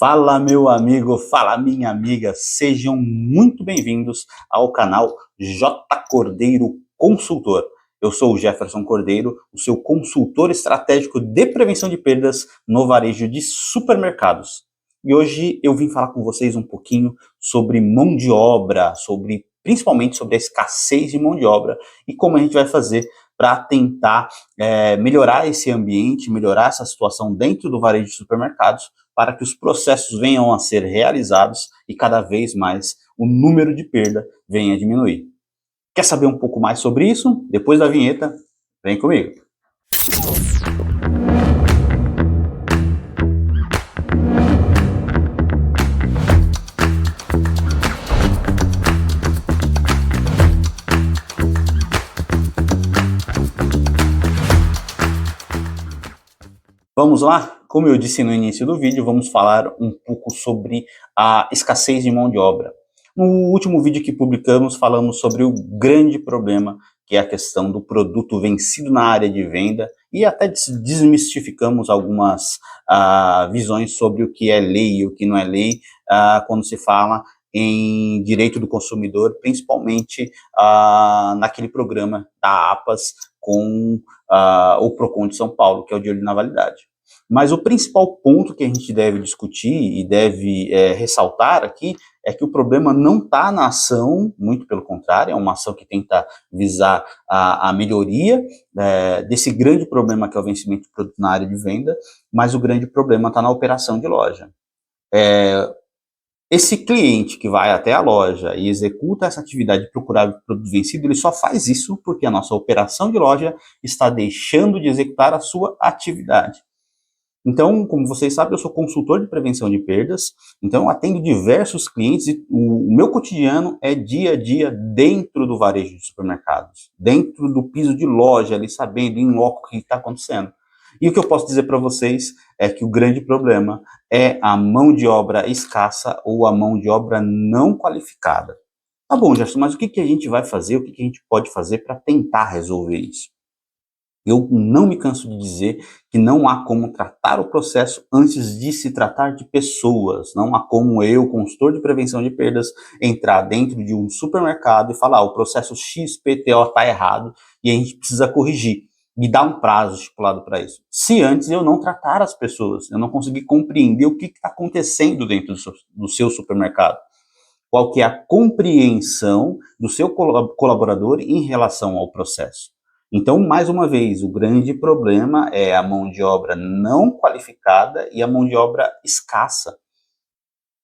Fala, meu amigo, fala, minha amiga, sejam muito bem-vindos ao canal J Cordeiro Consultor. Eu sou o Jefferson Cordeiro, o seu consultor estratégico de prevenção de perdas no varejo de supermercados. E hoje eu vim falar com vocês um pouquinho sobre mão de obra, principalmente sobre a escassez de mão de obra e como a gente vai fazer para tentar melhorar esse ambiente, melhorar essa situação dentro do varejo de supermercados, para que os processos venham a ser realizados e cada vez mais o número de perda venha a diminuir. Quer saber um pouco mais sobre isso? Depois da vinheta, vem comigo. Vamos lá? Como eu disse no início do vídeo, vamos falar um pouco sobre a escassez de mão de obra. No último vídeo que publicamos, falamos sobre o grande problema, que é a questão do produto vencido na área de venda, e até desmistificamos algumas visões sobre o que é lei e o que não é lei, quando se fala em direito do consumidor, principalmente naquele programa da APAS com o PROCON de São Paulo, que é o de olho na validade. Mas o principal ponto que a gente deve discutir e deve ressaltar aqui é que o problema não está na ação, muito pelo contrário, é uma ação que tenta visar a melhoria desse grande problema que é o vencimento de produto na área de venda, mas o grande problema está na operação de loja. Esse cliente que vai até a loja e executa essa atividade de procurar o produto vencido, ele só faz isso porque a nossa operação de loja está deixando de executar a sua atividade. Então, como vocês sabem, eu sou consultor de prevenção de perdas, então eu atendo diversos clientes e o meu cotidiano é dia a dia dentro do varejo de supermercados, dentro do piso de loja, ali sabendo em loco o que está acontecendo. E o que eu posso dizer para vocês é que o grande problema é a mão de obra escassa ou a mão de obra não qualificada. Tá bom, Gerson, mas o que a gente vai fazer, o que a gente pode fazer para tentar resolver isso? Eu não me canso de dizer que não há como tratar o processo antes de se tratar de pessoas. Não há como eu, consultor de prevenção de perdas, entrar dentro de um supermercado e falar o processo XPTO está errado e a gente precisa corrigir. Me dá um prazo estipulado para isso. Se antes eu não tratar as pessoas, eu não conseguir compreender o que está acontecendo dentro do seu supermercado. Qual que é a compreensão do seu colaborador em relação ao processo. Então, mais uma vez, o grande problema é a mão de obra não qualificada e a mão de obra escassa.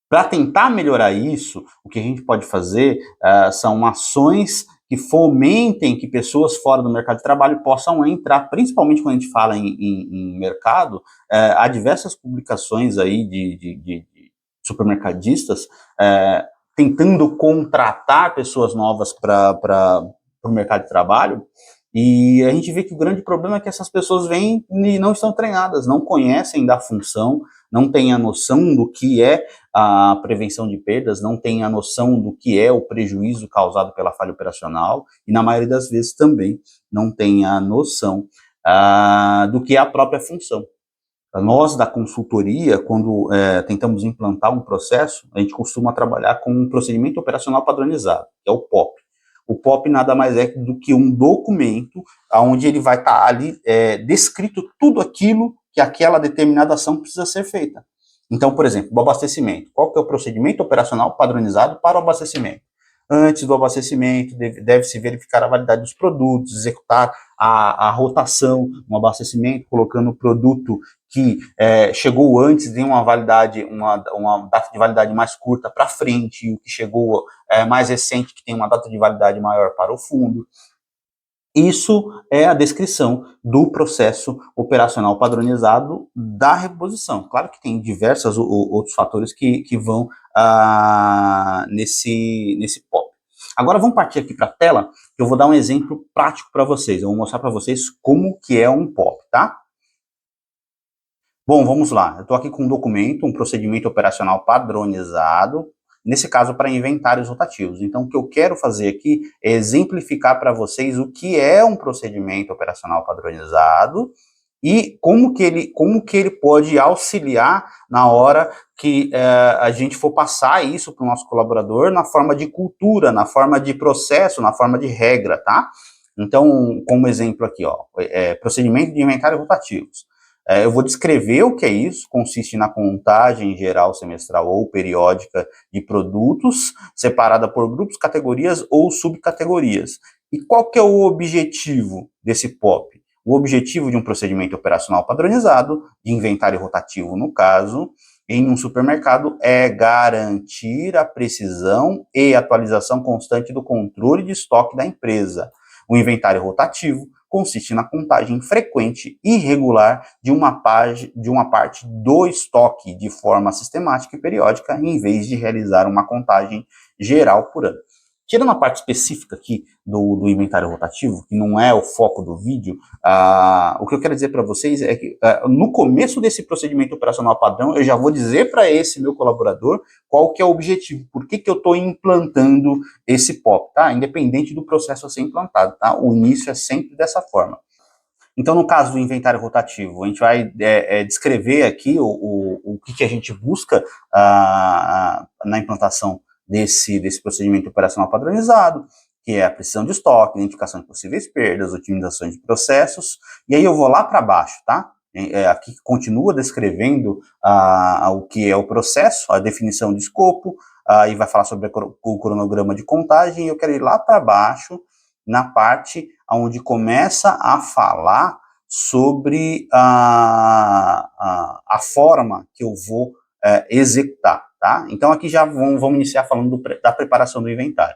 Para tentar melhorar isso, o que a gente pode fazer são ações que fomentem que pessoas fora do mercado de trabalho possam entrar, principalmente quando a gente fala em mercado, há diversas publicações aí de supermercadistas tentando contratar pessoas novas para o mercado de trabalho, e a gente vê que o grande problema é que essas pessoas vêm e não estão treinadas, não conhecem da função, não têm a noção do que é a prevenção de perdas, não têm a noção do que é o prejuízo causado pela falha operacional, e na maioria das vezes também não têm a noção do que é a própria função. Nós, da consultoria, quando tentamos implantar um processo, a gente costuma trabalhar com um procedimento operacional padronizado, que é o POP. O POP nada mais é do que um documento onde ele vai estar ali descrito tudo aquilo que aquela determinada ação precisa ser feita. Então, por exemplo, o abastecimento. Qual que é o procedimento operacional padronizado para o abastecimento? Antes do abastecimento, deve-se verificar a validade dos produtos, executar a rotação no abastecimento, colocando o produto que chegou antes tem uma validade, uma data de validade mais curta para frente, e o que chegou mais recente que tem uma data de validade maior para o fundo. Isso é a descrição do processo operacional padronizado da reposição. Claro que tem diversos outros fatores que vão nesse POP. Agora vamos partir aqui para a tela, que eu vou dar um exemplo prático para vocês. Eu vou mostrar para vocês como que é um POP, tá? Bom, vamos lá. Eu estou aqui com um documento, um procedimento operacional padronizado, nesse caso para inventários rotativos. Então, o que eu quero fazer aqui é exemplificar para vocês o que é um procedimento operacional padronizado e como que ele pode auxiliar na hora que a gente for passar isso para o nosso colaborador na forma de cultura, na forma de processo, na forma de regra, tá? Então, como exemplo aqui, ó, procedimento de inventário rotativos. Eu vou descrever o que é isso, consiste na contagem geral, semestral ou periódica de produtos, separada por grupos, categorias ou subcategorias. E qual que é o objetivo desse POP? O objetivo de um procedimento operacional padronizado, de inventário rotativo no caso, em um supermercado, é garantir a precisão e atualização constante do controle de estoque da empresa. O inventário rotativo consiste na contagem frequente e regular de uma parte do estoque de forma sistemática e periódica, em vez de realizar uma contagem geral por ano. Tirando a parte específica aqui do inventário rotativo, que não é o foco do vídeo, o que eu quero dizer para vocês é que no começo desse procedimento operacional padrão, eu já vou dizer para esse meu colaborador qual que é o objetivo, por que eu estou implantando esse POP, tá? Independente do processo a ser implantado, tá? O início é sempre dessa forma. Então, no caso do inventário rotativo, a gente vai descrever aqui o que a gente busca na implantação desse procedimento operacional padronizado, que é a precisão de estoque, identificação de possíveis perdas, otimização de processos, e aí eu vou lá para baixo, tá? Aqui continua descrevendo o que é o processo, a definição de escopo, e vai falar sobre o cronograma de contagem, e eu quero ir lá para baixo, na parte onde começa a falar sobre a forma que eu vou executar, tá? Então aqui já vamos iniciar falando da preparação do inventário.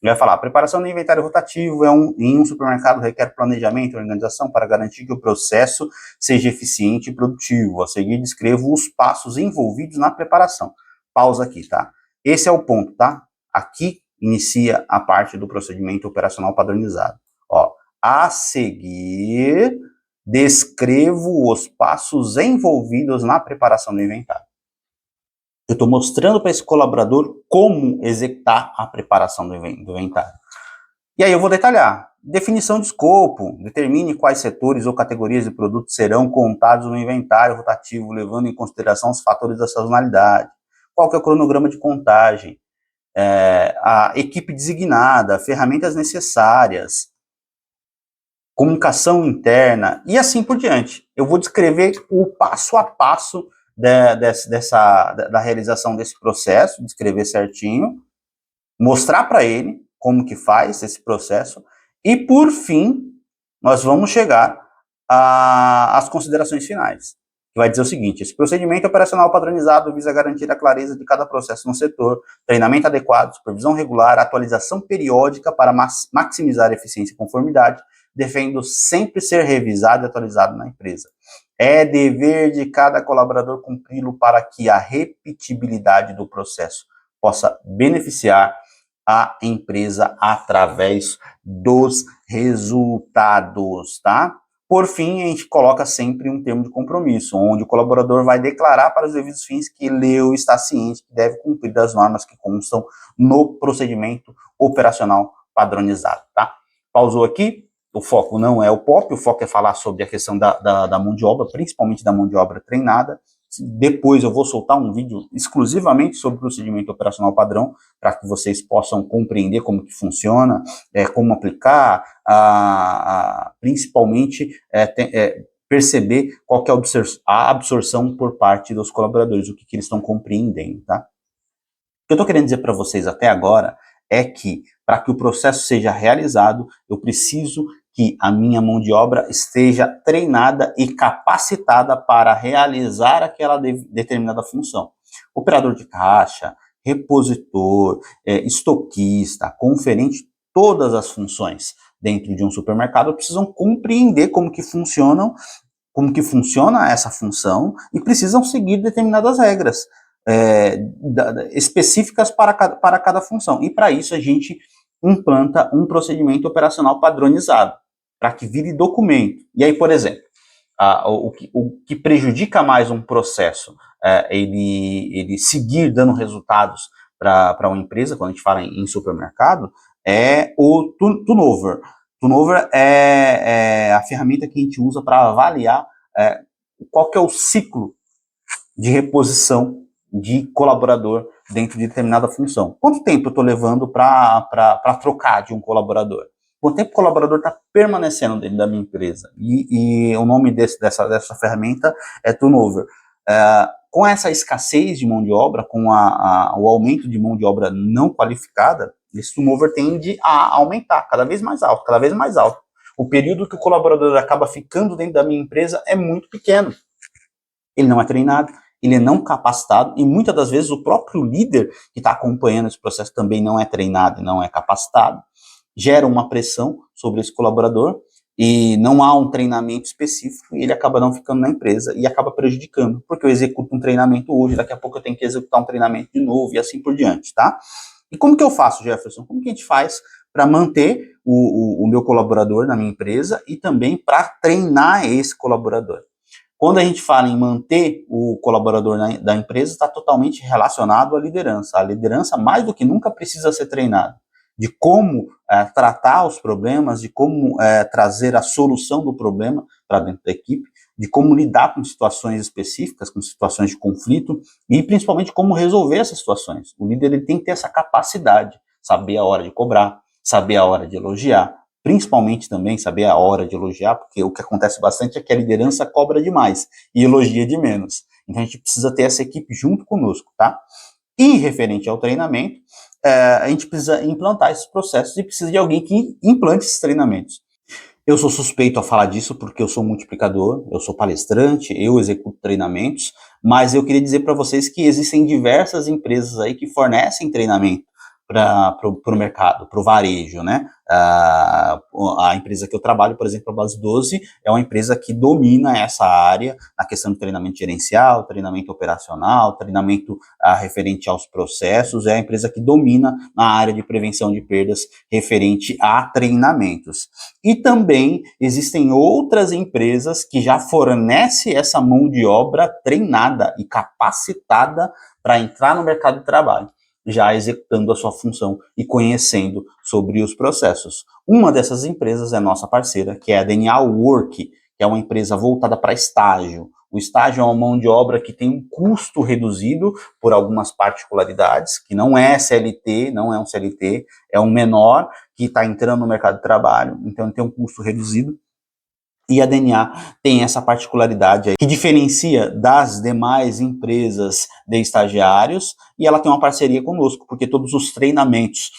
Ele vai falar, a preparação do inventário rotativo em um supermercado requer planejamento e organização para garantir que o processo seja eficiente e produtivo. A seguir, descrevo os passos envolvidos na preparação. Pausa aqui, tá? Esse é o ponto, tá? Aqui inicia a parte do procedimento operacional padronizado. Ó, a seguir, descrevo os passos envolvidos na preparação do inventário. Eu estou mostrando para esse colaborador como executar a preparação do inventário. E aí eu vou detalhar. Definição de escopo. Determine quais setores ou categorias de produtos serão contados no inventário rotativo, levando em consideração os fatores da sazonalidade. Qual que é o cronograma de contagem? A equipe designada, ferramentas necessárias, comunicação interna e assim por diante. Eu vou descrever o passo a passo da realização desse processo, descrever certinho, mostrar para ele como que faz esse processo e, por fim, nós vamos chegar às considerações finais, que vai dizer o seguinte: esse procedimento operacional padronizado visa garantir a clareza de cada processo no setor, treinamento adequado, supervisão regular, atualização periódica para maximizar a eficiência e conformidade, devendo sempre ser revisado e atualizado na empresa. É dever de cada colaborador cumpri-lo para que a repetibilidade do processo possa beneficiar a empresa através dos resultados, tá? Por fim, a gente coloca sempre um termo de compromisso, onde o colaborador vai declarar para os devidos fins que leu e está ciente que deve cumprir das normas que constam no procedimento operacional padronizado, tá? Pausou aqui. O foco não é o POP, o foco é falar sobre a questão da mão de obra, principalmente da mão de obra treinada. Depois eu vou soltar um vídeo exclusivamente sobre o procedimento operacional padrão, para que vocês possam compreender como que funciona, como aplicar, principalmente perceber qual que é a absorção por parte dos colaboradores, o que eles estão compreendendo, tá? O que eu estou querendo dizer para vocês até agora é que, para que o processo seja realizado, eu preciso que a minha mão de obra esteja treinada e capacitada para realizar aquela determinada função. Operador de caixa, repositor, estoquista, conferente, todas as funções dentro de um supermercado precisam compreender como que funciona essa função e precisam seguir determinadas regras específicas para cada função. E para isso a gente implanta um procedimento operacional padronizado, para que vire documento. E aí, por exemplo, o que prejudica mais um processo, ele seguir dando resultados para uma empresa, quando a gente fala em supermercado, é o turnover. Turnover é a ferramenta que a gente usa para avaliar qual que é o ciclo de reposição de colaborador dentro de determinada função. Quanto tempo eu estou levando para trocar de um colaborador? Quanto tempo o colaborador está permanecendo dentro da minha empresa? E o nome dessa ferramenta é turnover. Com essa escassez de mão de obra, com o aumento de mão de obra não qualificada, esse turnover tende a aumentar cada vez mais alto, cada vez mais alto. O período que o colaborador acaba ficando dentro da minha empresa é muito pequeno. Ele não é treinado, ele é não capacitado, e muitas das vezes o próprio líder que está acompanhando esse processo também não é treinado e não é capacitado, gera uma pressão sobre esse colaborador, e não há um treinamento específico, e ele acaba não ficando na empresa, e acaba prejudicando, porque eu executo um treinamento hoje, daqui a pouco eu tenho que executar um treinamento de novo, e assim por diante, tá? E como que eu faço, Jefferson? Como que a gente faz para manter o meu colaborador na minha empresa, e também para treinar esse colaborador? Quando a gente fala em manter o colaborador da empresa, está totalmente relacionado à liderança. A liderança, mais do que nunca, precisa ser treinada de como tratar os problemas, de como trazer a solução do problema para dentro da equipe, de como lidar com situações específicas, com situações de conflito, e principalmente como resolver essas situações. O líder ele tem que ter essa capacidade, saber a hora de cobrar, saber a hora de elogiar, principalmente também saber a hora de elogiar, porque o que acontece bastante é que a liderança cobra demais e elogia de menos. Então a gente precisa ter essa equipe junto conosco, tá? E referente ao treinamento, a gente precisa implantar esses processos e precisa de alguém que implante esses treinamentos. Eu sou suspeito a falar disso porque eu sou multiplicador, eu sou palestrante, eu executo treinamentos, mas eu queria dizer para vocês que existem diversas empresas aí que fornecem treinamento para o mercado, para o varejo, né? A empresa que eu trabalho, por exemplo, a Base 12, é uma empresa que domina essa área, na questão de treinamento gerencial, treinamento operacional, treinamento referente aos processos, é a empresa que domina na área de prevenção de perdas referente a treinamentos. E também existem outras empresas que já fornecem essa mão de obra treinada e capacitada para entrar no mercado de trabalho, já executando a sua função e conhecendo sobre os processos. Uma dessas empresas é nossa parceira, que é a DNA Work, que é uma empresa voltada para estágio. O estágio é uma mão de obra que tem um custo reduzido por algumas particularidades, que não é CLT, não é um CLT, é um menor que está entrando no mercado de trabalho, então tem um custo reduzido. E a DNA tem essa particularidade aí, que diferencia das demais empresas de estagiários, e ela tem uma parceria conosco, porque todos os treinamentos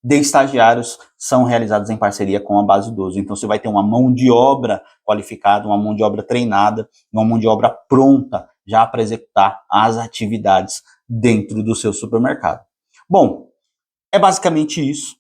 de estagiários são realizados em parceria com a Base 12. Então você vai ter uma mão de obra qualificada, uma mão de obra treinada, uma mão de obra pronta já para executar as atividades dentro do seu supermercado. Bom, é basicamente isso.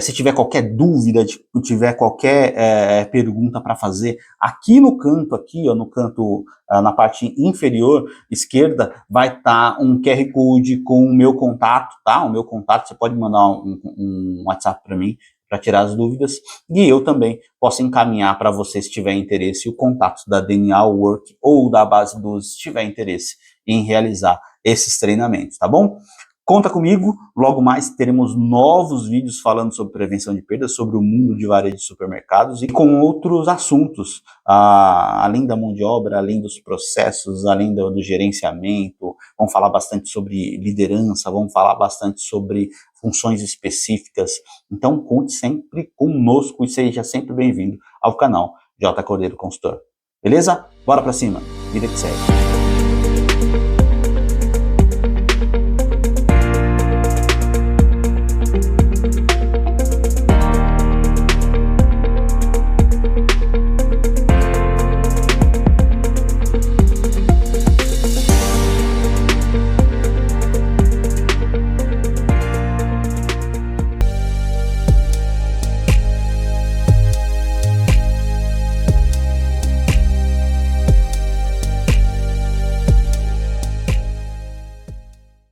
Se tiver qualquer dúvida, tiver qualquer pergunta para fazer, aqui no canto, na parte inferior esquerda, vai estar um QR Code com o meu contato, tá? O meu contato, você pode mandar um WhatsApp para mim para tirar as dúvidas, e eu também posso encaminhar para você, se tiver interesse, o contato da DNA Work ou da Base 12, se tiver interesse em realizar esses treinamentos, tá bom? Conta comigo, logo mais teremos novos vídeos falando sobre prevenção de perdas, sobre o mundo de varejo de supermercados e com outros assuntos, além da mão de obra, além dos processos, além do gerenciamento. Vamos falar bastante sobre liderança, vamos falar bastante sobre funções específicas. Então conte sempre conosco e seja sempre bem-vindo ao canal J. Cordeiro Consultor. Beleza? Bora pra cima, vida que segue.